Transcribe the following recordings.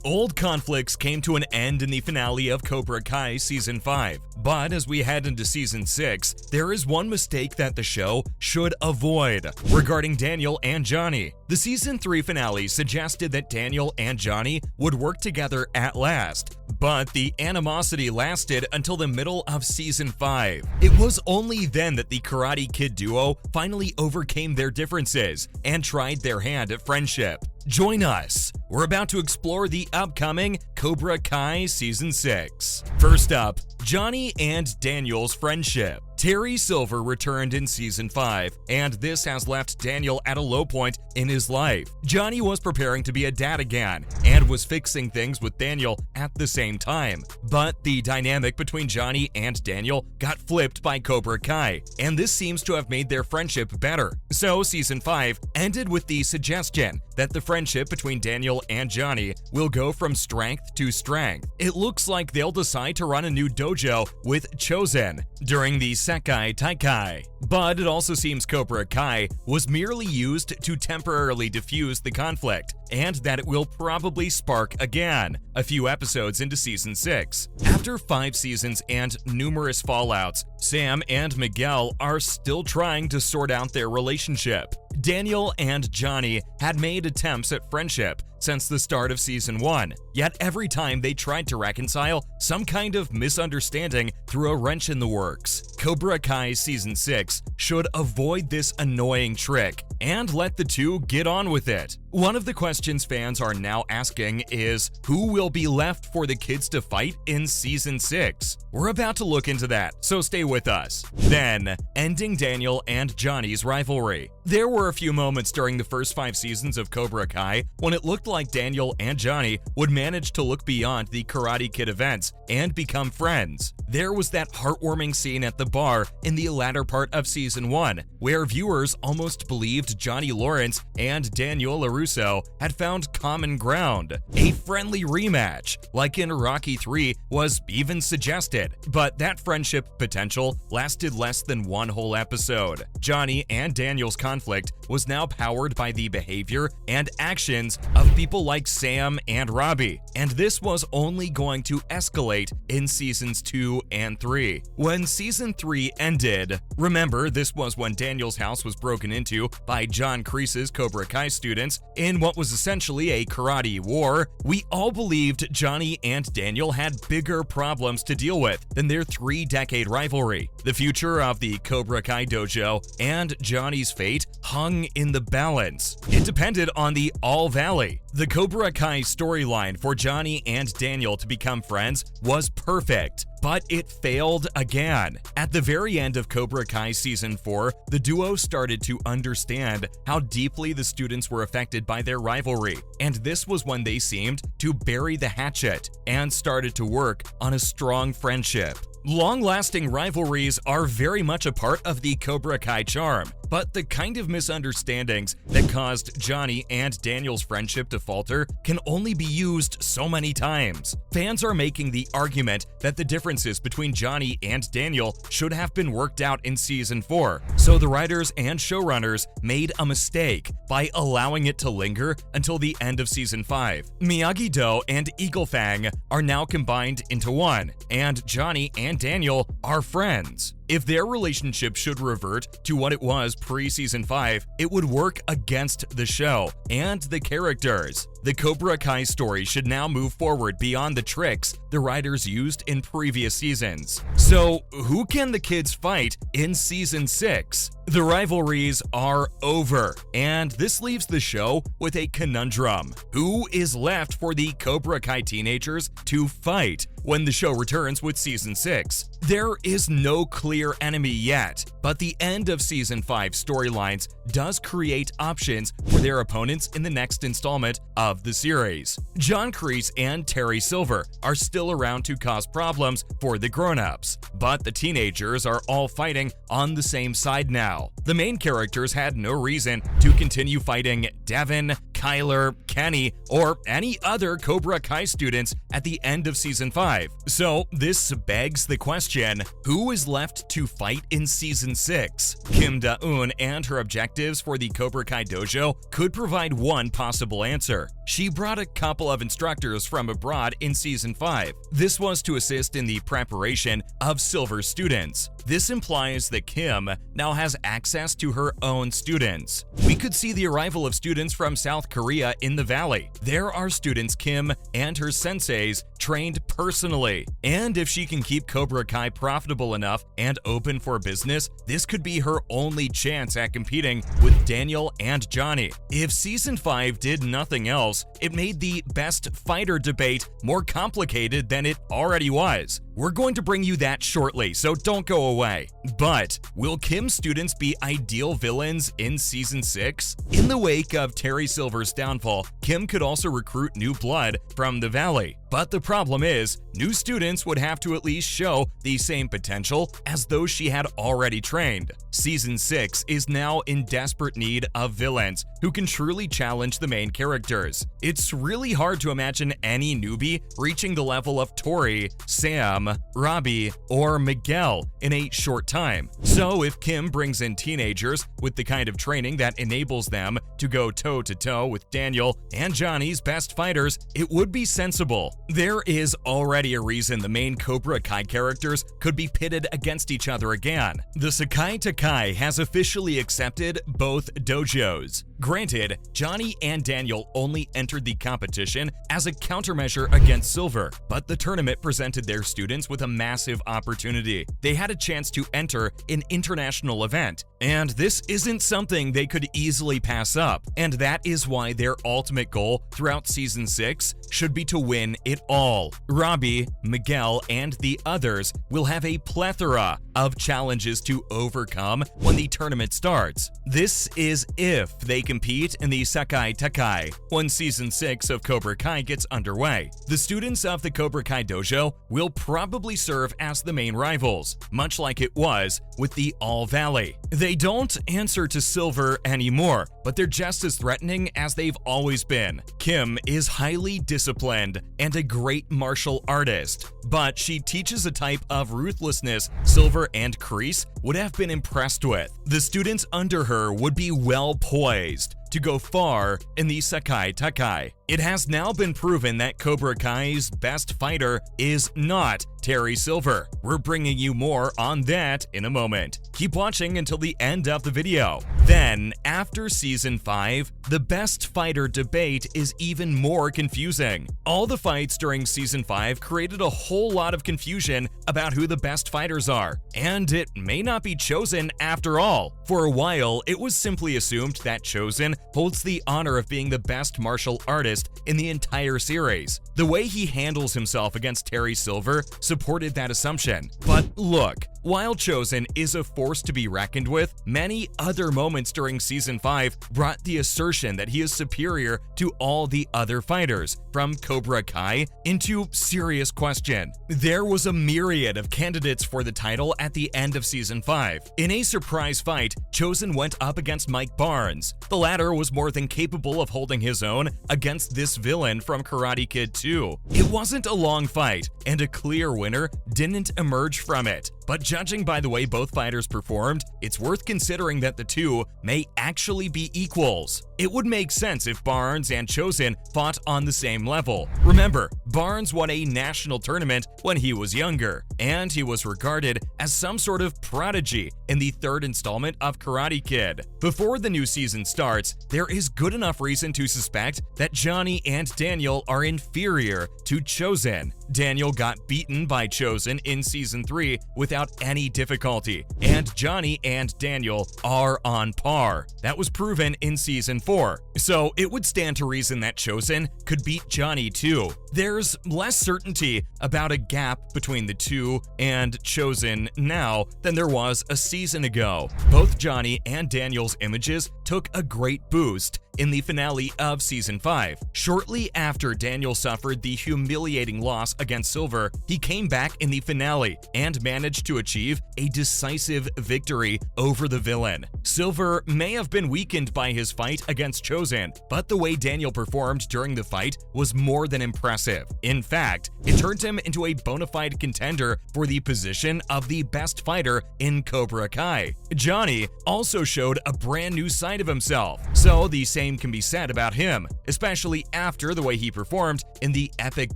Old conflicts came to an end in the finale of Cobra Kai Season 5, but as we head into Season 6, there is one mistake that the show should avoid regarding Daniel and Johnny. The Season 3 finale suggested that Daniel and Johnny would work together at last, but the animosity lasted until the middle of Season 5. It was only then that the Karate Kid duo finally overcame their differences and tried their hand at friendship. Join us. We're about to explore the upcoming Cobra Kai Season 6. First up, Johnny and Daniel's friendship. Terry Silver returned in Season 5, and this has left Daniel at a low point in his life. Johnny was preparing to be a dad again, and was fixing things with Daniel at the same time. But the dynamic between Johnny and Daniel got flipped by Cobra Kai, and this seems to have made their friendship better. So Season 5 ended with the suggestion that the friendship between Daniel and Johnny will go from strength to strength. It looks like they'll decide to run a new dojo with Chosen during the Sekai Taikai. But it also seems Cobra Kai was merely used to temporarily diffuse the conflict, and that it will probably spark again a few episodes into Season 6. After 5 seasons and numerous fallouts, Sam and Miguel are still trying to sort out their relationship. Daniel and Johnny had made attempts at friendship since the start of Season 1, yet every time they tried to reconcile, some kind of misunderstanding threw a wrench in the works. Cobra Kai Season 6 should avoid this annoying trick and let the two get on with it. One of the questions fans are now asking is, who will be left for the kids to fight in Season 6? We're about to look into that, so stay with us. Then, ending Daniel and Johnny's rivalry. There were a few moments during the first 5 seasons of Cobra Kai when it looked like Daniel and Johnny would manage to look beyond the Karate Kid events and become friends. There was that heartwarming scene at the bar in the latter part of Season 1, where viewers almost believed Johnny Lawrence and Daniel LaRusso had found common ground. A friendly rematch, like in Rocky III, was even suggested, but that friendship potential lasted less than one whole episode. Johnny and Daniel's conflict was now powered by the behavior and actions of people like Sam and Robbie, and this was only going to escalate in Seasons 2 and 3. When Season 3 ended, remember this was when Daniel's house was broken into by John Kreese's Cobra Kai students in what was essentially a karate war, we all believed Johnny and Daniel had bigger problems to deal with than their 3-decade rivalry. The future of the Cobra Kai dojo and Johnny's fate hung in the balance. It depended on the All Valley. The Cobra Kai storyline for Johnny and Daniel to become friends was perfect, but it failed again. At the very end of Cobra Kai Season 4, the duo started to understand how deeply the students were affected by their rivalry, and this was when they seemed to bury the hatchet and started to work on a strong friendship. Long-lasting rivalries are very much a part of the Cobra Kai charm, but the kind of misunderstandings that caused Johnny and Daniel's friendship to falter can only be used so many times. Fans are making the argument that the differences between Johnny and Daniel should have been worked out in Season 4, so the writers and showrunners made a mistake by allowing it to linger until the end of Season 5. Miyagi-Do and Eagle Fang are now combined into one, and Johnny and Daniel are friends. If their relationship should revert to what it was pre-Season 5, it would work against the show and the characters. The Cobra Kai story should now move forward beyond the tricks the writers used in previous seasons. So, who can the kids fight in Season 6? The rivalries are over, and this leaves the show with a conundrum. Who is left for the Cobra Kai teenagers to fight when the show returns with Season 6? There is no clear enemy yet, but the end of Season 5 storylines does create options for their opponents in the next installment of the series. John Kreese and Terry Silver are still around to cause problems for the grown-ups, but the teenagers are all fighting on the same side now. The main characters had no reason to continue fighting Devin, Kyler, Kenny, or any other Cobra Kai students at the end of Season 5. So this begs the question, who is left to fight in Season 6? Kim Da-eun and her objectives for the Cobra Kai dojo could provide one possible answer. She brought a couple of instructors from abroad in Season 5. This was to assist in the preparation of Silver students. This implies that Kim now has access to her own students. We could see the arrival of students from South Korea in the Valley. There are students Kim and her senseis trained personally. And if she can keep Cobra Kai profitable enough and open for business, this could be her only chance at competing with Daniel and Johnny. If Season 5 did nothing else, it made the best fighter debate more complicated than it already was. We're going to bring you that shortly, so don't go away. But will Kim's students be ideal villains in Season 6? In the wake of Terry Silver's downfall, Kim could also recruit new blood from the Valley. But the problem is, new students would have to at least show the same potential as those she had already trained. Season 6 is now in desperate need of villains who can truly challenge the main characters. It's really hard to imagine any newbie reaching the level of Tori, Sam, Robbie, or Miguel in a short time. So if Kim brings in teenagers with the kind of training that enables them to go toe-to-toe with Daniel and Johnny's best fighters, it would be sensible. There is already a reason the main Cobra Kai characters could be pitted against each other again. The Sekai Takai has officially accepted both dojos. Granted, Johnny and Daniel only entered the competition as a countermeasure against Silver, but the tournament presented their students with a massive opportunity. They had a chance to enter an international event, and this isn't something they could easily pass up, and that is why their ultimate goal throughout Season 6 should be to win it all. Robbie, Miguel, and the others will have a plethora of challenges to overcome when the tournament starts. This is if they compete in the Sekai Takai when Season 6 of Cobra Kai gets underway. The students of the Cobra Kai dojo will probably serve as the main rivals, much like it was with the All Valley. They don't answer to Silver anymore, but they're just as threatening as they've always been. Kim is highly disciplined and a great martial artist, but she teaches a type of ruthlessness Silver and Kreese would have been impressed with. The students under her would be well poised to go far in the Sekai Takai. It has now been proven that Cobra Kai's best fighter is not Terry Silver. We're bringing you more on that in a moment. Keep watching until the end of the video. Then, after Season 5, the best fighter debate is even more confusing. All the fights during Season 5 created a whole lot of confusion about who the best fighters are, and it may not be Chosen after all. For a while, it was simply assumed that Chosen holds the honor of being the best martial artist in the entire series. The way he handles himself against Terry Silver supported that assumption. But look, while Chosen is a force to be reckoned with, many other moments during Season 5 brought the assertion that he is superior to all the other fighters from Cobra Kai into serious question. There was a myriad of candidates for the title at the end of Season 5. In a surprise fight, Chosen went up against Mike Barnes. The latter was more than capable of holding his own against this villain from Karate Kid 2. It wasn't a long fight, and a clear winner didn't emerge from it. But judging by the way both fighters performed, it's worth considering that the two may actually be equals. It would make sense if Barnes and Chosen fought on the same level. Remember, Barnes won a national tournament when he was younger, and he was regarded as some sort of prodigy in the third installment of Karate Kid. Before the new season starts, there is good enough reason to suspect that Johnny and Daniel are inferior to Chosen. Daniel got beaten by Chosen in Season 3 without any difficulty, and Johnny and Daniel are on par. That was proven in Season 4, so it would stand to reason that Chosen could beat Johnny too. There's less certainty about a gap between the two and Chosen now than there was a season ago. Both Johnny and Daniel's images took a great boost in the finale of Season 5. Shortly after Daniel suffered the humiliating loss against Silver, he came back in the finale and managed to achieve a decisive victory over the villain. Silver may have been weakened by his fight against Chosen, but the way Daniel performed during the fight was more than impressive. In fact, it turned him into a bona fide contender for the position of the best fighter in Cobra Kai. Johnny also showed a brand new side of himself, so the same can be said about him, especially after the way he performed in the epic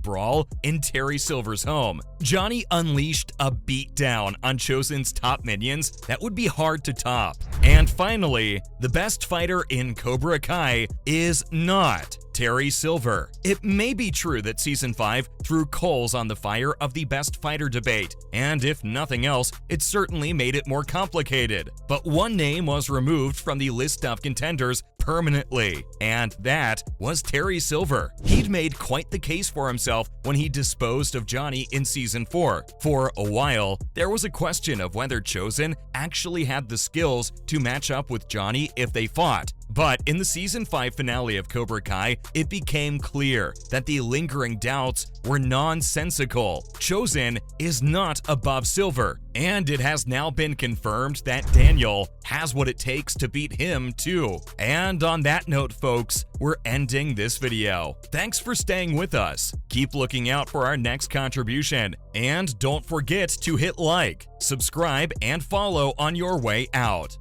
brawl in Terry Silver's home. Johnny unleashed a beatdown on Chosen's top minions that would be hard to top. And finally, the best fighter in Cobra Kai is not Terry Silver. It may be true that Season 5 threw coals on the fire of the best fighter debate, and if nothing else, it certainly made it more complicated. But one name was removed from the list of contenders permanently, and that was Terry Silver. He'd made quite the case for himself when he disposed of Johnny in Season 4. For a while, there was a question of whether Chosen actually had the skills to match up with Johnny if they fought. But in the Season 5 finale of Cobra Kai, it became clear that the lingering doubts were nonsensical. Chosen is not above Silver, and it has now been confirmed that Daniel has what it takes to beat him too. And on that note, folks, we're ending this video. Thanks for staying with us. Keep looking out for our next contribution, and don't forget to hit like, subscribe, and follow on your way out.